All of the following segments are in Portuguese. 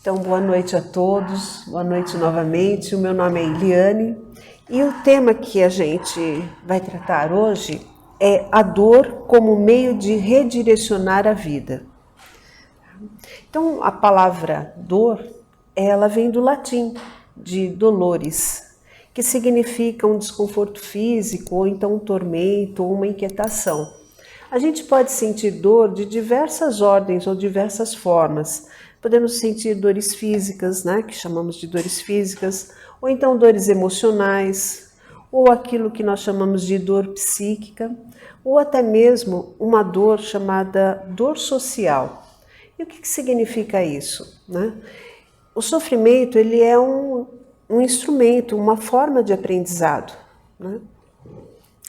Então, boa noite a todos, boa noite novamente. O meu nome é Eliane e o tema que a gente vai tratar hoje é a dor como meio de redirecionar a vida. Então, a palavra dor, ela vem do latim, de dolores, que significa um desconforto físico, ou então um tormento, ou uma inquietação. A gente pode sentir dor de diversas ordens ou diversas formas. Podemos sentir dores físicas, né, que chamamos de dores físicas, ou então dores emocionais, ou aquilo que nós chamamos de dor psíquica, ou até mesmo uma dor chamada dor social. E o que significa isso, né? O sofrimento, ele é um instrumento, uma forma de aprendizado, né?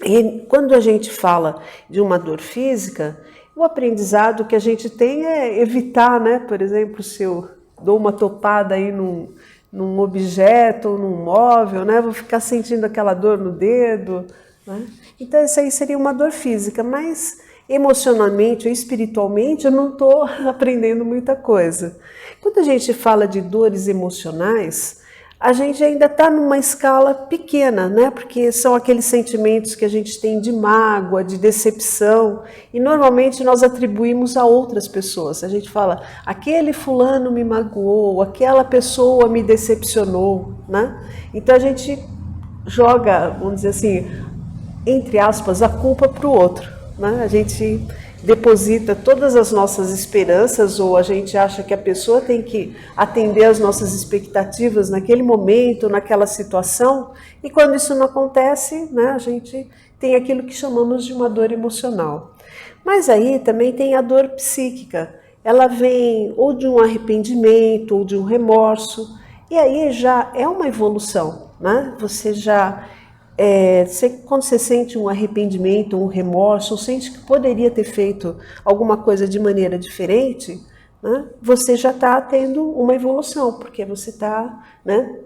E quando a gente fala de uma dor física, o aprendizado que a gente tem é evitar, né? Por exemplo, se eu dou uma topada aí num objeto ou num móvel, né? Vou ficar sentindo aquela dor no dedo, né? Então, isso aí seria uma dor física, mas emocionalmente ou espiritualmente eu não estou aprendendo muita coisa. Quando a gente fala de dores emocionais, a gente ainda está numa escala pequena, né? Porque são aqueles sentimentos que a gente tem de mágoa, de decepção, e normalmente nós atribuímos a outras pessoas. A gente fala, aquele fulano me magoou, aquela pessoa me decepcionou, né? Então a gente joga, vamos dizer assim, entre aspas, a culpa para o outro, né? A gente deposita todas as nossas esperanças, ou a gente acha que a pessoa tem que atender às nossas expectativas naquele momento, naquela situação, e quando isso não acontece, né, a gente tem aquilo que chamamos de uma dor emocional. Mas aí também tem a dor psíquica, ela vem ou de um arrependimento, ou de um remorso, e aí já é uma evolução, né? Você já... quando você sente um arrependimento, um remorso, ou sente que poderia ter feito alguma coisa de maneira diferente, né, você já está tendo uma evolução, porque você está, né,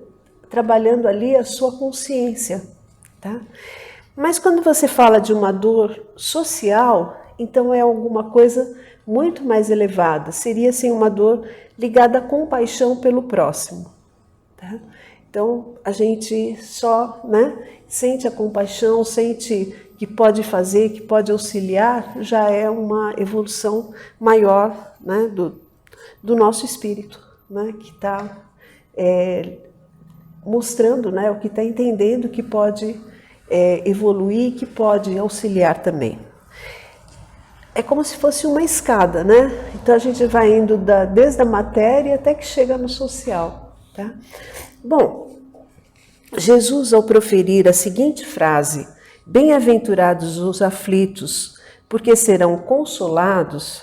trabalhando ali a sua consciência. Tá? Mas quando você fala de uma dor social, então é alguma coisa muito mais elevada. Seria assim, uma dor ligada à compaixão pelo próximo. Tá? Então, a gente só, né, sente a compaixão, sente que pode fazer, que pode auxiliar, já é uma evolução maior, né, do nosso espírito, né, que está mostrando, né, o que está entendendo que pode evoluir, que pode auxiliar também. É como se fosse uma escada, né? Então a gente vai indo desde a matéria até que chega no social, tá? Bom, Jesus, ao proferir a seguinte frase, bem-aventurados os aflitos, porque serão consolados,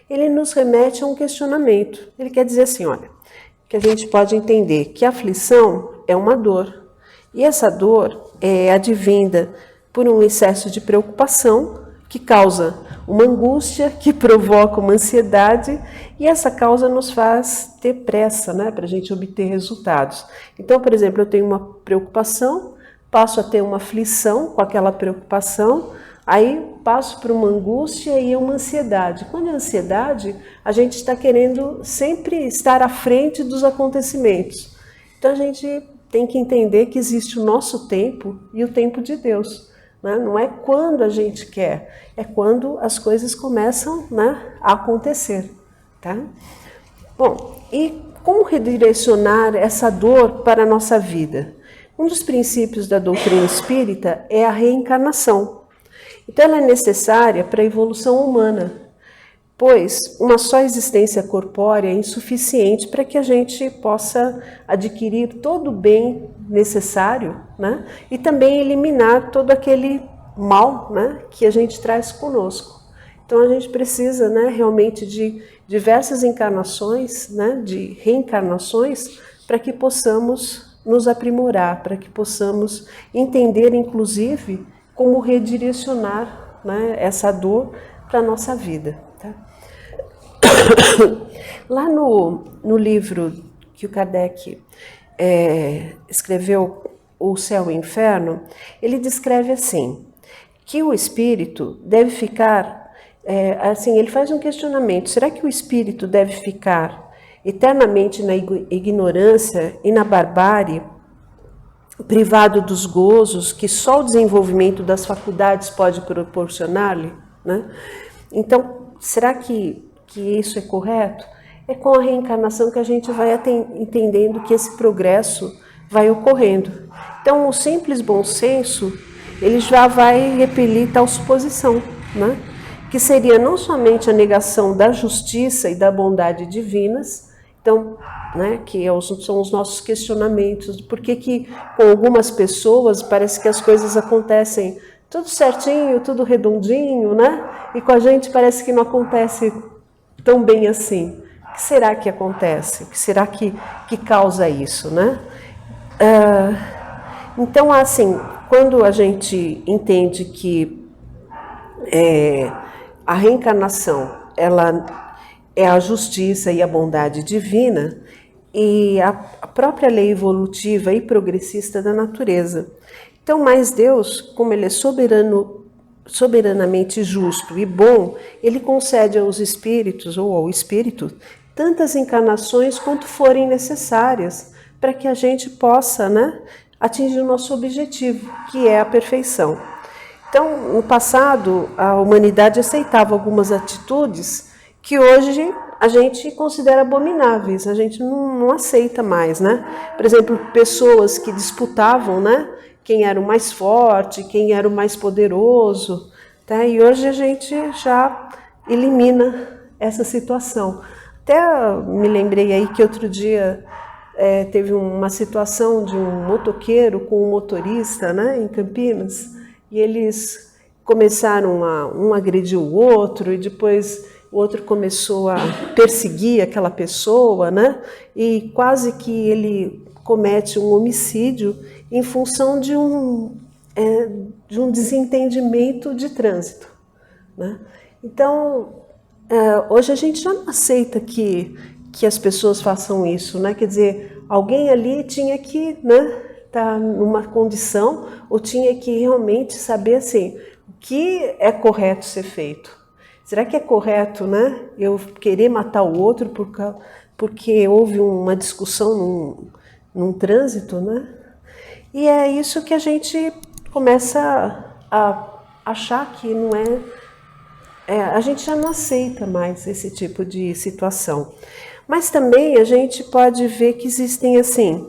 ele nos remete a um questionamento. Ele quer dizer assim, olha, que a gente pode entender que a aflição é uma dor, e essa dor é advinda por um excesso de preocupação, que causa uma angústia, que provoca uma ansiedade, e essa causa nos faz ter pressa, né, para a gente obter resultados. Então, por exemplo, eu tenho uma preocupação, passo a ter uma aflição com aquela preocupação, aí passo por uma angústia e uma ansiedade. Quando é ansiedade, a gente está querendo sempre estar à frente dos acontecimentos. Então, a gente tem que entender que existe o nosso tempo e o tempo de Deus. Não é quando a gente quer, é quando as coisas começam, né, a acontecer. Tá? Bom, e como redirecionar essa dor para a nossa vida? Um dos princípios da doutrina espírita é a reencarnação. Então ela é necessária para a evolução humana, pois uma só existência corpórea é insuficiente para que a gente possa adquirir todo o bem necessário, né? E também eliminar todo aquele mal, né, que a gente traz conosco. Então a gente precisa, né, realmente de diversas encarnações, né, de reencarnações, para que possamos nos aprimorar, para que possamos entender, inclusive, como redirecionar, né, essa dor para a nossa vida. Tá? Lá no livro que o Kardec escreveu, O Céu e o Inferno, ele descreve assim, que o espírito deve ficar, assim, ele faz um questionamento, será que o espírito deve ficar eternamente na ignorância e na barbárie, privado dos gozos que só o desenvolvimento das faculdades pode proporcionar-lhe, né? Então, será que isso é correto? É com a reencarnação que a gente vai entendendo que esse progresso vai ocorrendo. Então, o simples bom senso, ele já vai repelir tal suposição, né? Que seria não somente a negação da justiça e da bondade divinas, então, né, que são os nossos questionamentos, por que com algumas pessoas parece que as coisas acontecem tudo certinho, tudo redondinho, né? E com a gente parece que não acontece tão bem assim. O que será que acontece? O que será que causa isso, né? Então, assim, quando a gente entende que a reencarnação, ela é a justiça e a bondade divina e a própria lei evolutiva e progressista da natureza. Então, mas Deus, como Ele é soberanamente justo e bom, Ele concede aos espíritos ou ao espírito tantas encarnações quanto forem necessárias para que a gente possa, né, atingir o nosso objetivo, que é a perfeição. Então, no passado, a humanidade aceitava algumas atitudes que hoje a gente considera abomináveis, a gente não aceita mais, né? Por exemplo, pessoas que disputavam, né, quem era o mais forte, quem era o mais poderoso, tá? E hoje a gente já elimina essa situação. Até me lembrei aí que outro dia teve uma situação de um motoqueiro com um motorista, né, em Campinas, e eles começaram um agredir o outro, e depois o outro começou a perseguir aquela pessoa, né, e quase que ele comete um homicídio em função de um desentendimento de trânsito, né? Então, hoje a gente já não aceita que as pessoas façam isso, né? Quer dizer, alguém ali tinha que, né, estar numa condição, ou tinha que realmente saber assim, o que é correto ser feito. Será que é correto, né, eu querer matar o outro porque houve uma discussão num trânsito, né? E é isso que a gente começa a achar que não a gente já não aceita mais esse tipo de situação. Mas também a gente pode ver que existem assim,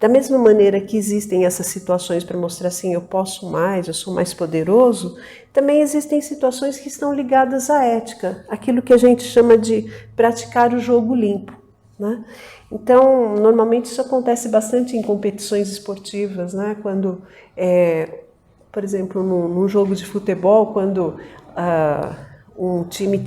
da mesma maneira que existem essas situações para mostrar assim, eu posso mais, eu sou mais poderoso, também existem situações que estão ligadas à ética, aquilo que a gente chama de praticar o jogo limpo, né? Então, normalmente isso acontece bastante em competições esportivas, né? Quando, por exemplo, num jogo de futebol, quando um time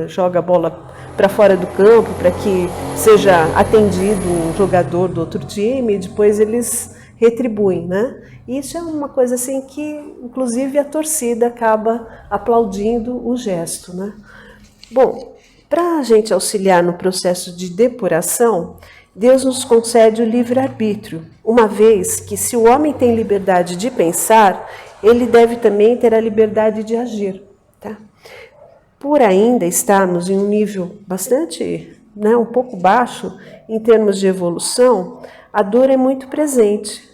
joga a bola para fora do campo para que seja atendido um jogador do outro time e depois eles retribuem, né? Isso é uma coisa assim que, inclusive, a torcida acaba aplaudindo o gesto, né? Bom, para a gente auxiliar no processo de depuração, Deus nos concede o livre-arbítrio, uma vez que se o homem tem liberdade de pensar, ele deve também ter a liberdade de agir, tá? Por ainda estarmos em um nível bastante, né, um pouco baixo em termos de evolução, a dor é muito presente.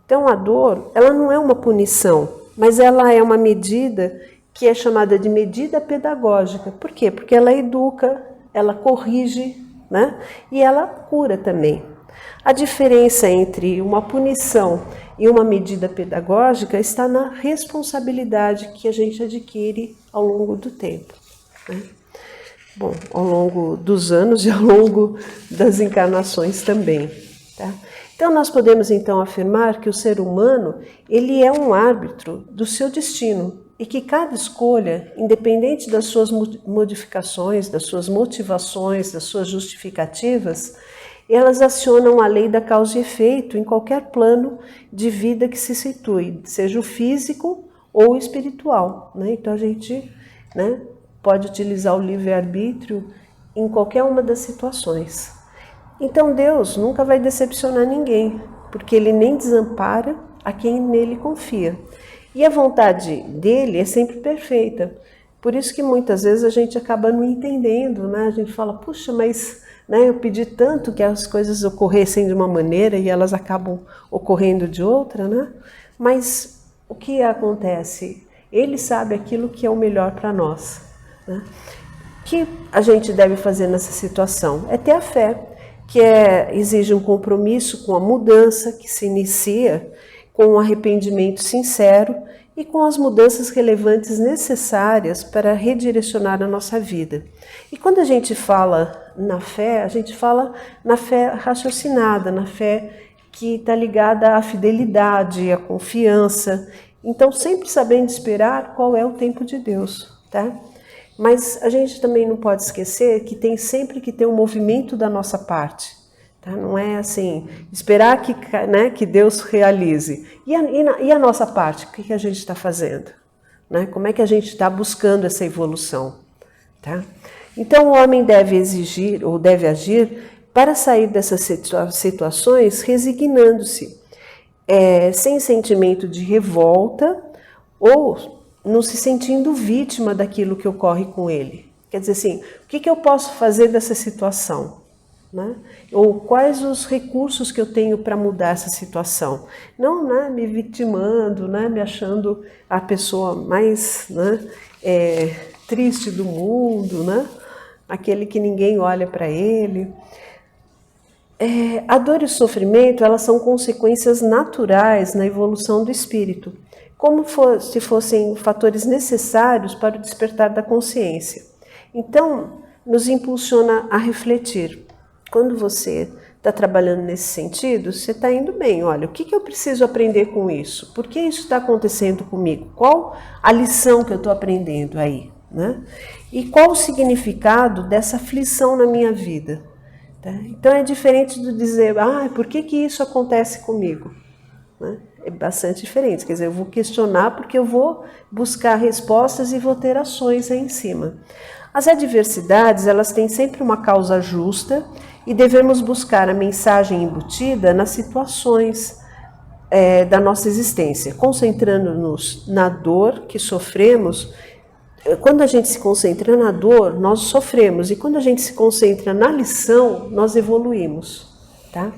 Então a dor, ela não é uma punição, mas ela é uma medida que é chamada de medida pedagógica. Por quê? Porque ela educa, ela corrige, né, e ela cura também. A diferença entre uma punição e uma medida pedagógica está na responsabilidade que a gente adquire ao longo do tempo, né? Bom, ao longo dos anos e ao longo das encarnações também, tá? Então, nós podemos então afirmar que o ser humano, ele é um árbitro do seu destino e que cada escolha, independente das suas modificações, das suas motivações, das suas justificativas, elas acionam a lei da causa e efeito em qualquer plano de vida que se situe, seja o físico ou o espiritual, né? Então a gente, né, pode utilizar o livre-arbítrio em qualquer uma das situações. Então Deus nunca vai decepcionar ninguém, porque Ele nem desampara a quem nele confia. E a vontade dele é sempre perfeita, Por isso que muitas vezes a gente acaba não entendendo, né? A gente fala, puxa, mas né, eu pedi tanto que as coisas ocorressem de uma maneira e elas acabam ocorrendo de outra, né? Mas o que acontece? Ele sabe aquilo que é o melhor para nós, né? O que a gente deve fazer nessa situação? É ter a fé, que exige um compromisso com a mudança que se inicia com um arrependimento sincero e com as mudanças relevantes necessárias para redirecionar a nossa vida. E quando a gente fala na fé, a gente fala na fé raciocinada, na fé que está ligada à fidelidade, à confiança. Então, sempre sabendo esperar qual é o tempo de Deus, tá? Mas a gente também não pode esquecer que tem sempre que ter um movimento da nossa parte. Tá? Não é assim, esperar que, né, que Deus realize. E a nossa parte? O que a gente está fazendo? Né? Como é que a gente está buscando essa evolução? Tá? Então, o homem deve exigir ou deve agir para sair dessas situações resignando-se, sem sentimento de revolta ou não se sentindo vítima daquilo que ocorre com ele. Quer dizer assim, o que eu posso fazer dessa situação? Né? Ou quais os recursos que eu tenho para mudar essa situação? Não, né, me vitimando, né, me achando a pessoa mais, né, triste do mundo, né, aquele que ninguém olha para ele. A dor e o sofrimento, elas são consequências naturais na evolução do espírito, como se fossem fatores necessários para o despertar da consciência. Então, nos impulsiona a refletir. Quando você está trabalhando nesse sentido, você está indo bem. Olha, o que eu preciso aprender com isso? Por que isso está acontecendo comigo? Qual a lição que eu estou aprendendo aí? Né? E qual o significado dessa aflição na minha vida? Tá? Então, é diferente de dizer, por que isso acontece comigo? Né? É bastante diferente, quer dizer, eu vou questionar porque eu vou buscar respostas e vou ter ações aí em cima. As adversidades, elas têm sempre uma causa justa e devemos buscar a mensagem embutida nas situações da nossa existência, concentrando-nos na dor que sofremos. Quando a gente se concentra na dor, nós sofremos, e quando a gente se concentra na lição, nós evoluímos, tá?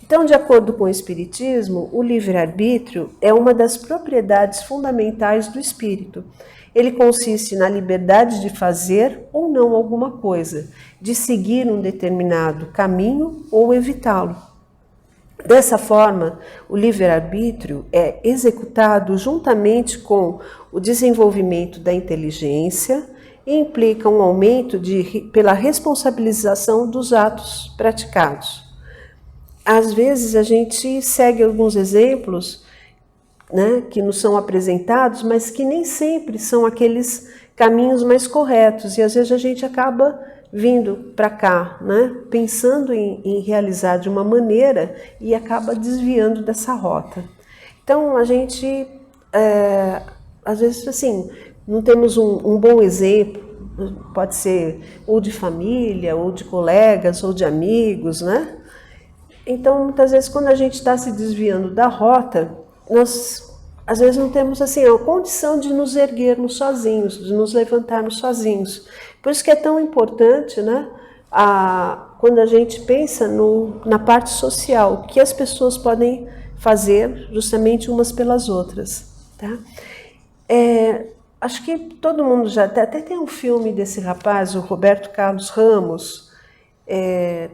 Então, de acordo com o Espiritismo, o livre-arbítrio é uma das propriedades fundamentais do espírito. Ele consiste na liberdade de fazer ou não alguma coisa, de seguir um determinado caminho ou evitá-lo. Dessa forma, o livre-arbítrio é executado juntamente com o desenvolvimento da inteligência e implica um aumento pela responsabilização dos atos praticados. Às vezes a gente segue alguns exemplos, né, que nos são apresentados, mas que nem sempre são aqueles caminhos mais corretos. E às vezes a gente acaba vindo para cá, né, pensando em realizar de uma maneira e acaba desviando dessa rota. Então a gente, às vezes assim, não temos um bom exemplo, pode ser ou de família, ou de colegas, ou de amigos, né? Então, muitas vezes, quando a gente está se desviando da rota, nós, às vezes, não temos assim, a condição de nos erguermos sozinhos, de nos levantarmos sozinhos. Por isso que é tão importante, né, quando a gente pensa na parte social, o que as pessoas podem fazer justamente umas pelas outras. Tá? Acho que todo mundo já... Até tem um filme desse rapaz, o Roberto Carlos Ramos.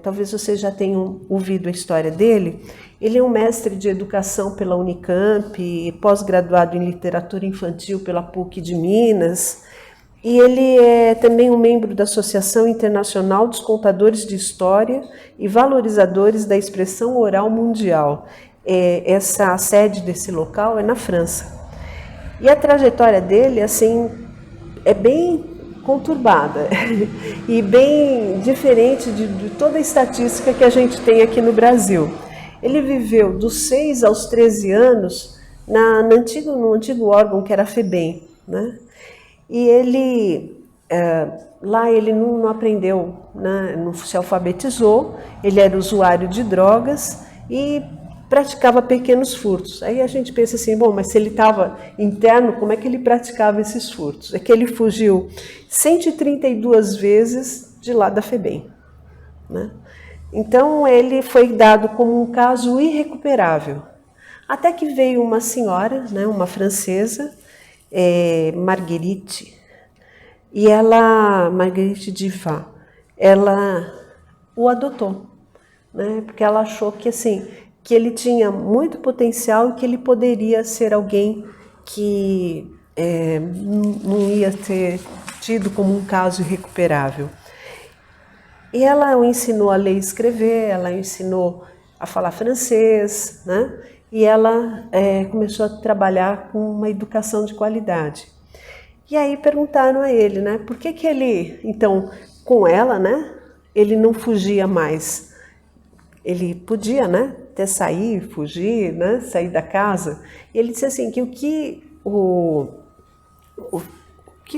Talvez vocês já tenham ouvido a história dele. Ele é um mestre de educação pela Unicamp, pós-graduado em literatura infantil pela PUC de Minas, e ele é também um membro da Associação Internacional dos Contadores de História e Valorizadores da Expressão Oral Mundial. A sede desse local é na França. E a trajetória dele, assim, é bem conturbada e bem diferente de toda a estatística que a gente tem aqui no Brasil. Ele viveu dos 6 aos 13 anos no antigo órgão que era a FEBEM, né? E ele, lá ele não aprendeu, né? Não se alfabetizou, ele era usuário de drogas e praticava pequenos furtos. Aí a gente pensa assim, bom, mas se ele estava interno, como é que ele praticava esses furtos? É que ele fugiu 132 vezes de lá da FEBEM, né? Então ele foi dado como um caso irrecuperável. Até que veio uma senhora, né, uma francesa, Marguerite, e ela, Marguerite Duras, ela o adotou, né, porque ela achou que assim, que ele tinha muito potencial e que ele poderia ser alguém que não ia ter tido como um caso irrecuperável. E ela o ensinou a ler e escrever, ela o ensinou a falar francês, né? E ela começou a trabalhar com uma educação de qualidade. E aí perguntaram a ele, né? Por que que ele, então, com ela, né? Ele não fugia mais. Ele podia, né? Até sair, fugir, né? Sair da casa. E ele disse assim, que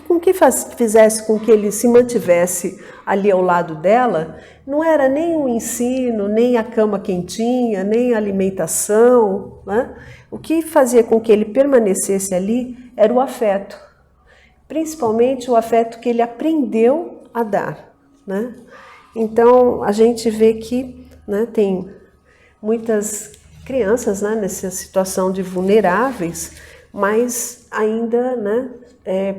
com que fizesse com que ele se mantivesse ali ao lado dela, não era nem o ensino, nem a cama quentinha, nem a alimentação, né? O que fazia com que ele permanecesse ali era o afeto, principalmente o afeto que ele aprendeu a dar, né? Então a gente vê que, né, tem muitas crianças, né, nessa situação de vulneráveis, mas ainda, né,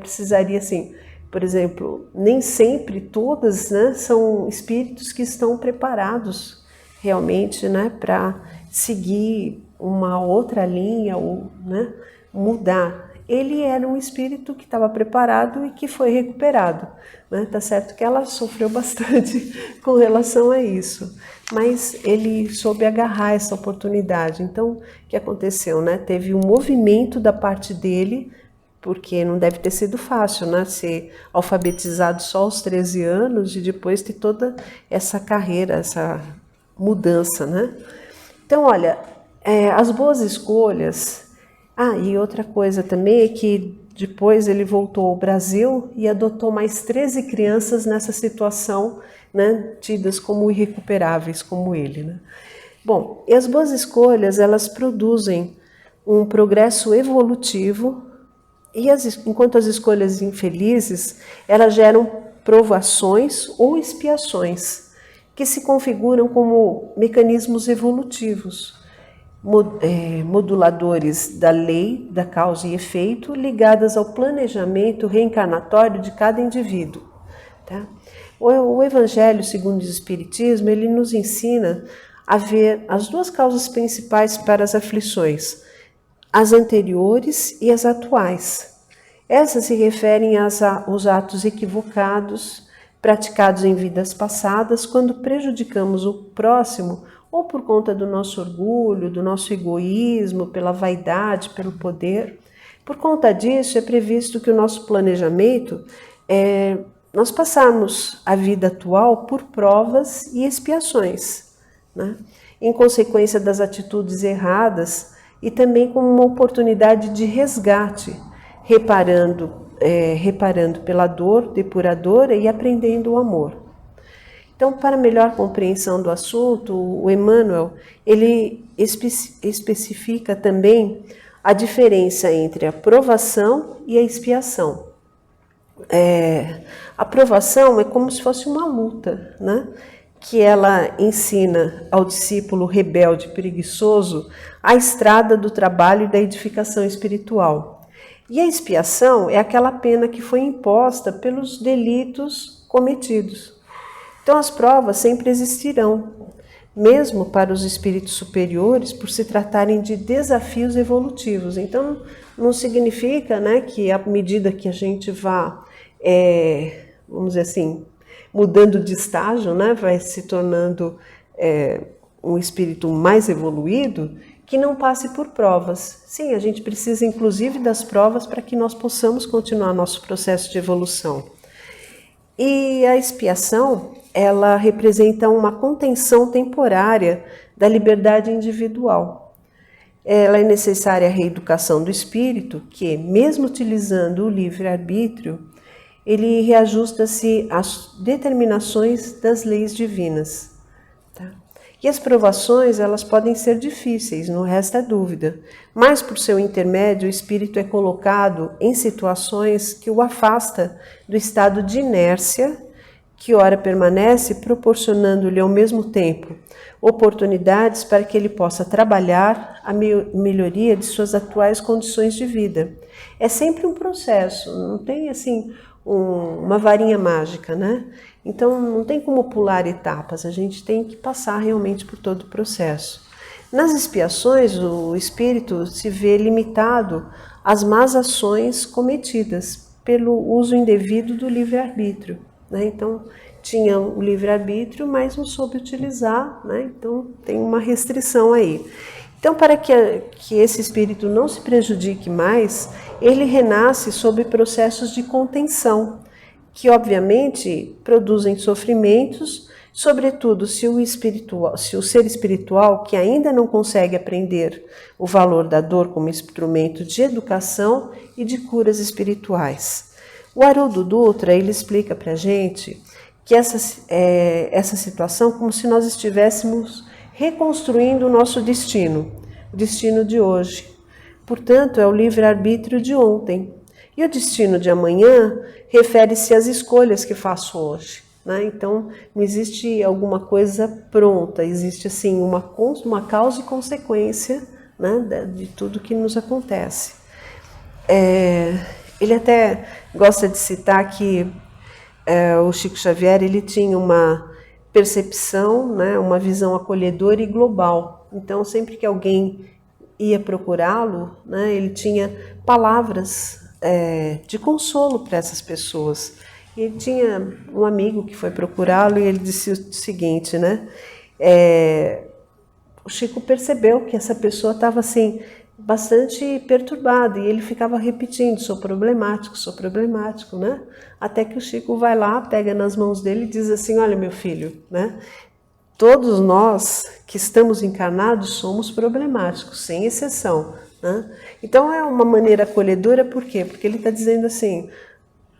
precisaria, assim, por exemplo, nem sempre todas, né, são espíritos que estão preparados realmente, né, para seguir uma outra linha ou, né, mudar. Ele era um espírito que estava preparado e que foi recuperado, né? Tá certo que ela sofreu bastante com relação a isso, mas ele soube agarrar essa oportunidade. Então, o que aconteceu, né? Teve um movimento da parte dele, porque não deve ter sido fácil, né? Ser alfabetizado só aos 13 anos e depois ter toda essa carreira, essa mudança, né? Então, olha, as boas escolhas... e outra coisa também é que depois ele voltou ao Brasil e adotou mais 13 crianças nessa situação, né, tidas como irrecuperáveis, como ele, né? Bom, e as boas escolhas, elas produzem um progresso evolutivo, e enquanto as escolhas infelizes, elas geram provações ou expiações, que se configuram como mecanismos evolutivos, moduladores da lei, da causa e efeito, ligadas ao planejamento reencarnatório de cada indivíduo. Tá? O Evangelho, segundo o Espiritismo, ele nos ensina a ver as duas causas principais para as aflições, as anteriores e as atuais. Essas se referem aos atos equivocados praticados em vidas passadas, quando prejudicamos o próximo, ou por conta do nosso orgulho, do nosso egoísmo, pela vaidade, pelo poder. Por conta disso, é previsto que o nosso planejamento nós passarmos a vida atual por provas e expiações, né? Em consequência das atitudes erradas e também como uma oportunidade de resgate, reparando pela dor depuradora e aprendendo o amor. Então, para melhor compreensão do assunto, o Emmanuel, ele especifica também a diferença entre a provação e a expiação. A provação é como se fosse uma luta, né? Que ela ensina ao discípulo rebelde preguiçoso a estrada do trabalho e da edificação espiritual. E a expiação é aquela pena que foi imposta pelos delitos cometidos. Então, as provas sempre existirão, mesmo para os espíritos superiores, por se tratarem de desafios evolutivos. Então, não significa, né, que à medida que a gente vá, vamos dizer assim, mudando de estágio, né, vai se tornando um espírito mais evoluído, que não passe por provas. Sim, a gente precisa, inclusive, das provas para que nós possamos continuar nosso processo de evolução. E a expiação, ela representa uma contenção temporária da liberdade individual. Ela é necessária a reeducação do espírito, que, mesmo utilizando o livre-arbítrio, ele reajusta-se às determinações das leis divinas. Tá? E as provações, elas podem ser difíceis, não resta dúvida, mas por seu intermédio o espírito é colocado em situações que o afasta do estado de inércia, que ora permanece, proporcionando-lhe ao mesmo tempo oportunidades para que ele possa trabalhar a melhoria de suas atuais condições de vida. É sempre um processo, não tem assim uma varinha mágica, né? Então não tem como pular etapas, a gente tem que passar realmente por todo o processo. Nas expiações, o espírito se vê limitado às más ações cometidas pelo uso indevido do livre-arbítrio, né? Então tinha o livre-arbítrio, mas não soube utilizar, né? Então tem uma restrição aí. Então, para que esse espírito não se prejudique mais, ele renasce sob processos de contenção, que obviamente produzem sofrimentos, sobretudo se o ser espiritual, que ainda não consegue aprender o valor da dor como instrumento de educação e de curas espirituais. O Haroldo Dutra, ele explica para a gente que essa situação como se nós estivéssemos reconstruindo o nosso destino, o destino de hoje. Portanto, é o livre-arbítrio de ontem. E o destino de amanhã refere-se às escolhas que faço hoje, né? Então, não existe alguma coisa pronta, existe assim uma causa e consequência, né, de tudo que nos acontece. Ele até gosta de citar que o Chico Xavier ele tinha uma percepção, né, uma visão acolhedora e global. Então, sempre que alguém ia procurá-lo, né, ele tinha palavras de consolo para essas pessoas. E ele tinha um amigo que foi procurá-lo e ele disse o seguinte, né? O Chico percebeu que essa pessoa estava assim bastante perturbada e ele ficava repetindo: sou problemático, né? Até que o Chico vai lá, pega nas mãos dele e diz assim: olha, meu filho, né? Todos nós que estamos encarnados somos problemáticos, sem exceção, né? Então é uma maneira acolhedora, por quê? Porque ele está dizendo assim: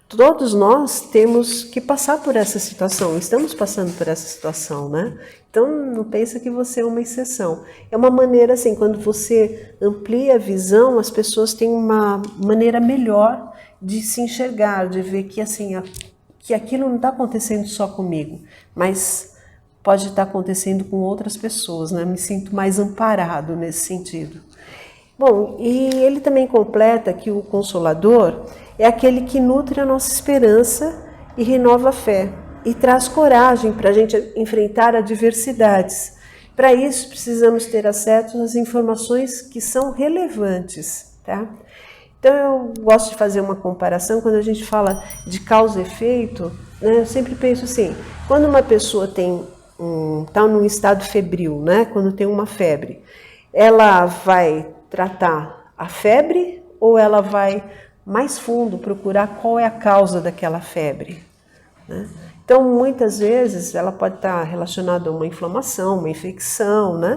todos nós temos que passar por essa situação, estamos passando por essa situação, né? Então não pensa que você é uma exceção. É uma maneira assim, quando você amplia a visão, as pessoas têm uma maneira melhor de se enxergar, de ver que assim, que aquilo não está acontecendo só comigo, mas pode estar acontecendo com outras pessoas, né? Me sinto mais amparado nesse sentido. Bom, e ele também completa que o Consolador é aquele que nutre a nossa esperança e renova a fé, e traz coragem para a gente enfrentar adversidades. Para isso, precisamos ter acesso às informações que são relevantes, tá? Então, eu gosto de fazer uma comparação, quando a gente fala de causa e efeito, né, eu sempre penso assim, quando uma pessoa está num estado febril, né, quando tem uma febre, ela vai tratar a febre ou ela vai mais fundo procurar qual é a causa daquela febre, né? Então, muitas vezes, ela pode estar relacionada a uma inflamação, uma infecção, né?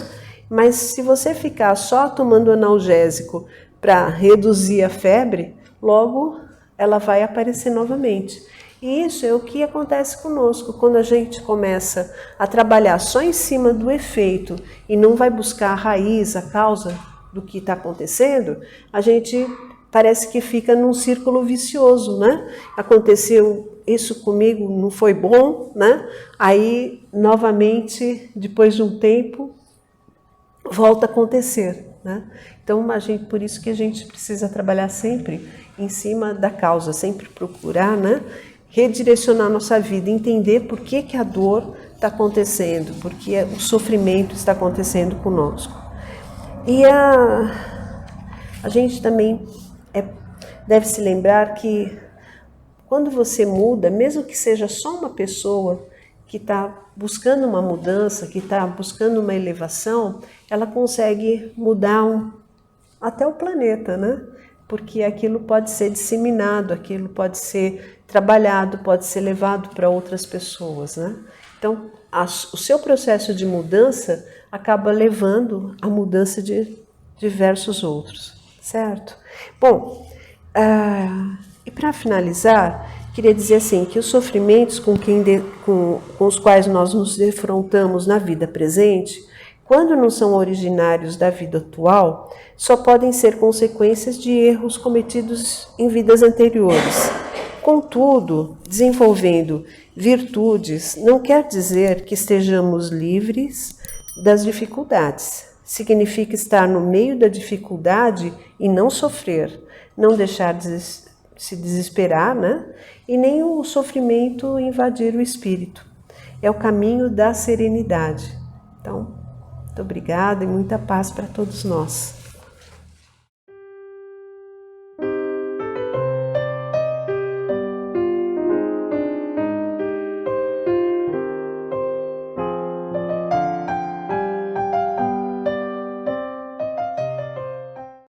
Mas se você ficar só tomando analgésico para reduzir a febre, logo ela vai aparecer novamente. E isso é o que acontece conosco, quando a gente começa a trabalhar só em cima do efeito e não vai buscar a raiz, a causa do que está acontecendo, a gente parece que fica num círculo vicioso, né? Aconteceu isso comigo, não foi bom, né? Aí, novamente, depois de um tempo, volta a acontecer, né? Então, por isso que a gente precisa trabalhar sempre em cima da causa, sempre procurar, né, redirecionar a nossa vida, entender por que a dor está acontecendo, por que o sofrimento está acontecendo conosco. E a gente também deve se lembrar que quando você muda, mesmo que seja só uma pessoa que está buscando uma mudança, que está buscando uma elevação, ela consegue mudar até o planeta, né? Porque aquilo pode ser disseminado, aquilo pode ser trabalhado, pode ser levado para outras pessoas, né? Então, o seu processo de mudança acaba levando a mudança de diversos outros, certo? Bom, e para finalizar, queria dizer assim, que os sofrimentos com os quais nós nos defrontamos na vida presente, quando não são originários da vida atual, só podem ser consequências de erros cometidos em vidas anteriores. Contudo, desenvolvendo virtudes não quer dizer que estejamos livres das dificuldades. Significa estar no meio da dificuldade e não sofrer, não deixar de se desesperar, né? E nem o sofrimento invadir o espírito. É o caminho da serenidade. Então, muito obrigada e muita paz para todos nós.